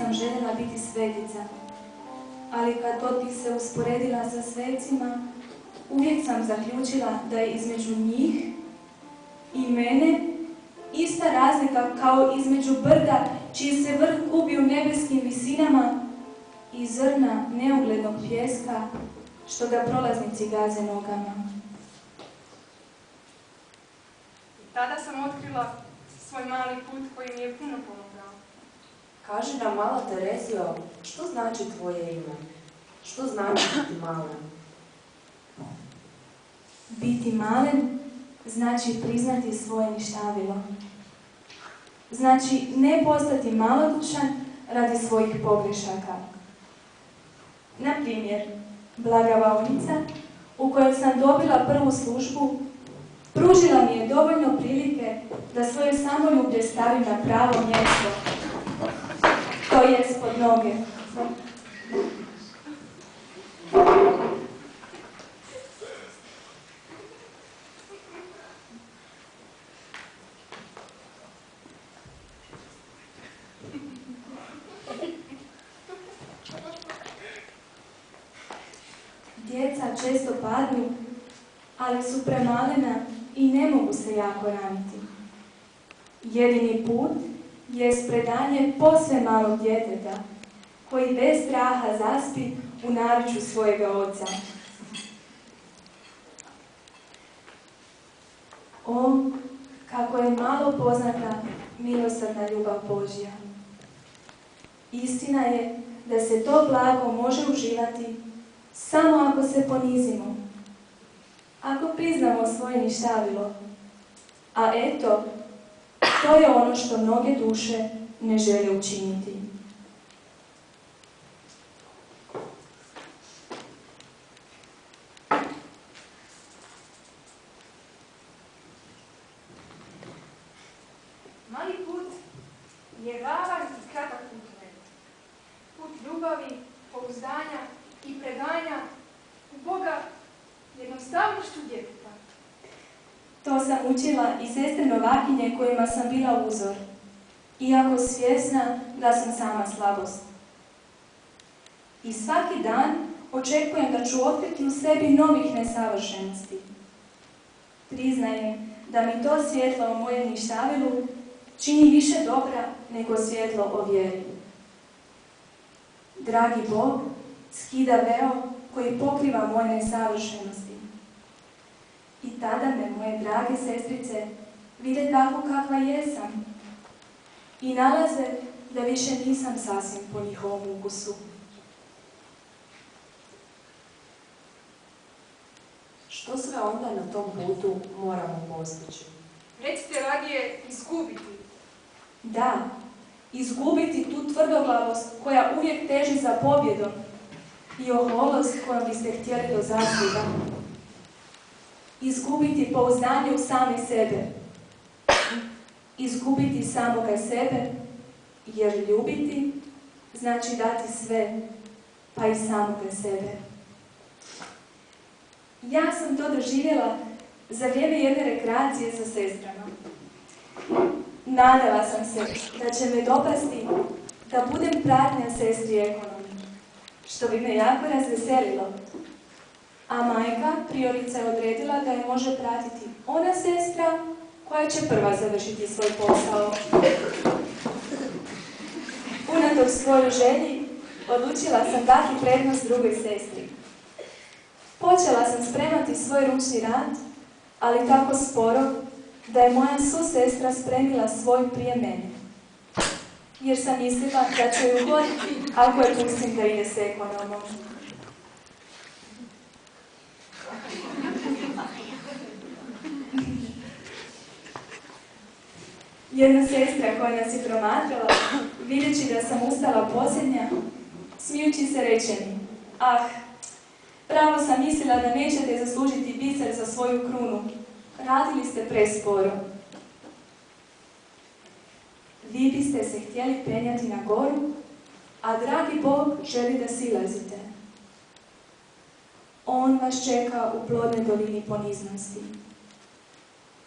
sam željela biti svetica, ali kad god bih se usporedila sa svecima, uvijek sam zaključila da je između njih i mene ista razlika kao između brda čiji se vrh gubi u nebeskim visinama i zrna neuglednog pijeska što ga prolaznici gaze nogama. I tada sam otkrila svoj mali put koji mi je puno pomogao. Kaži nam, mala Terezijo, što znači tvoje ime? Što znači biti malen? Biti malen znači priznati svoje ništavilo. Znači ne postati malodušan radi svojih pogrešaka. Na primjer, blagavaonica u kojoj sam dobila prvu službu pružila mi je dovoljno prilike da svoje samoljublje stavim na pravo mjesto, to jest pod noge. Djeca često padnu, ali su premalena i ne mogu se jako raniti. Jedini put je predanje posve malog djeteta, koji bez straha zaspi u naručju svojega oca. O, kako je malo poznata milosrdna ljubav Božja. Istina je da se to blago može uživati samo ako se ponizimo, ako priznamo svoje ništavilo. A eto, to je ono što mnoge duše ne žele učiniti. Mali put je ravan i kratak put u nebu. Put ljubavi, pouzdanja i predanja u Boga jednostavnošću djeteta. To sam učila i sestre novakinje kojima sam bila uzor, iako svjesna da sam sama slabost. I svaki dan očekujem da ću otkriti u sebi novih nesavršenosti. Priznajem da mi to svjetlo o mojem ništavilu čini više dobra nego svjetlo o vjeri. Dragi Bog skida veo koji pokriva moje nesavršenosti. I tada me moje drage sestrice vide tako kakva jesam i nalaze da više nisam sasvim po njihovom ukusu. Što sve onda na tom putu moramo postići? Recite radije izgubiti. Da, izgubiti tu tvrdoglavost koja uvijek teži za pobjedom i oholost kojom biste htjeli do zasluga. Izgubiti pouzdanje u same sebe. Izgubiti samoga sebe, jer ljubiti znači dati sve, pa i samoga sebe. Ja sam to doživjela za vrijeme jedne rekreacije sa sestrama. Nadala sam se da će me dopasti da budem pratnja sestri ekonomi, što bi me jako razveselilo. A majka, priorica, je odredila da je može pratiti ona sestra koja će prva završiti svoj posao. Unatoč svojoj želji, odlučila sam dati prednost drugoj sestri. Počela sam spremati svoj ručni rad, ali tako sporo da je moja susestra spremila svoj prije mene. Jer sam mislila da ću ju ugoditi ako je pustim da ide s ekonomom. Jedna sestra koja nas je promatrala, vidjeći da sam ustala posljednja, smijući se reče mi: "Ah, pravo sam mislila da nećete zaslužiti biser za svoju krunu. Radili ste presporo." Vi biste se htjeli penjati na goru, a dragi Bog želi da silazite. On vas čeka u plodnoj dolini poniznosti.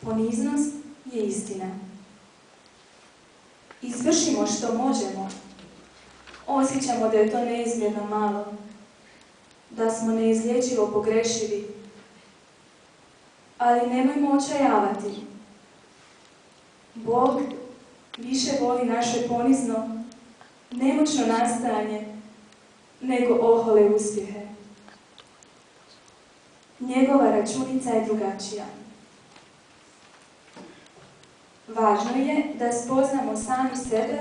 Poniznost je istina. Izvršimo što možemo, Osjećamo da je to neizmjerno malo, da smo neizlječivo pogrešivi, ali nemojmo očajavati. Bog više voli naše ponizno, nemoćno nastajanje, nego ohole uspjehe. Njegova računica je drugačija. Važno je da spoznamo sami sebe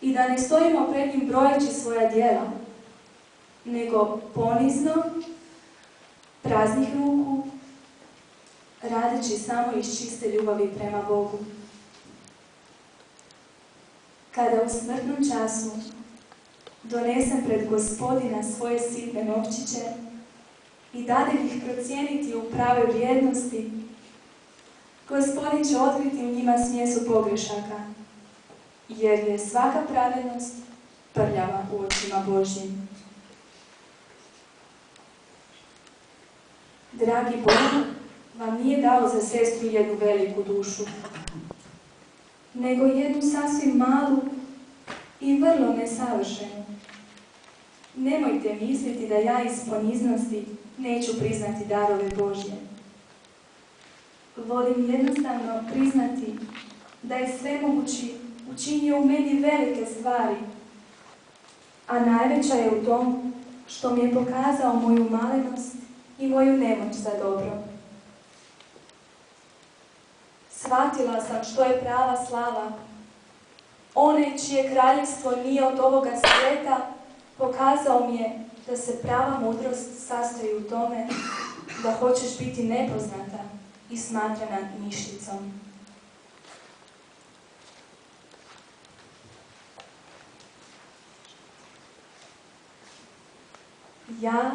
i da ne stojimo pred njim brojeći svoja djela, nego ponizno, praznih ruku, radeći samo iz čiste ljubavi prema Bogu. Kada u smrtnom času donesem pred Gospodina svoje sitne novčiće i dadem ih procijeniti u prave vrijednosti, Gospodin će otkriti u njima smjesu pogrešaka, jer je svaka pravednost prljava u očima Božjim. Dragi Bog vam nije dao za sestru jednu veliku dušu, nego jednu sasvim malu i vrlo nesavršenu. Nemojte misliti da ja iz poniznosti neću priznati darove Božje. Volim jednostavno priznati da je svemogući učinio u meni velike stvari, a najveća je u tom što mi je pokazao moju malenost i moju nemoć za dobro. Shvatila sam što je prava slava. Onaj čije kraljevstvo nije od ovoga svijeta, pokazao mi je da se prava mudrost sastoji u tome da hoćeš biti nepoznata i smatrana ništicom. Ja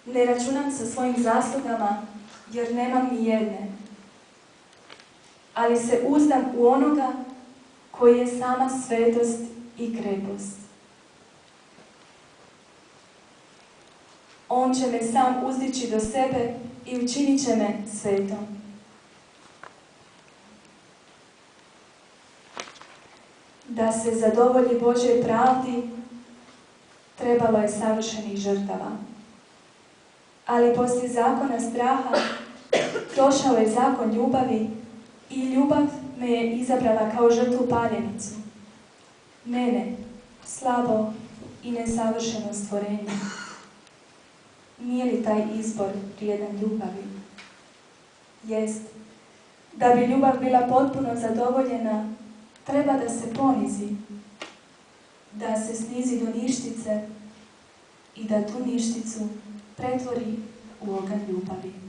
ne računam sa svojim zaslugama, jer nemam ni jedne, ali se uzdam u onoga koji je sama svetost i krepost. On će me sam uzdići do sebe i učinit će me svetom. Da se zadovolji Božjoj pravdi, trebalo je savršenih žrtava. Ali poslije zakona straha došao je zakon ljubavi i ljubav me je izabrala kao žrtvu paljenicu. Mene, slabo i nesavršeno stvorenje. Nije li taj izbor vrijedan ljubavi? Jest. Da bi ljubav bila potpuno zadovoljena, treba da se ponizi, da se snizi do ništice i da tu ništicu pretvori u oganj ljubavi.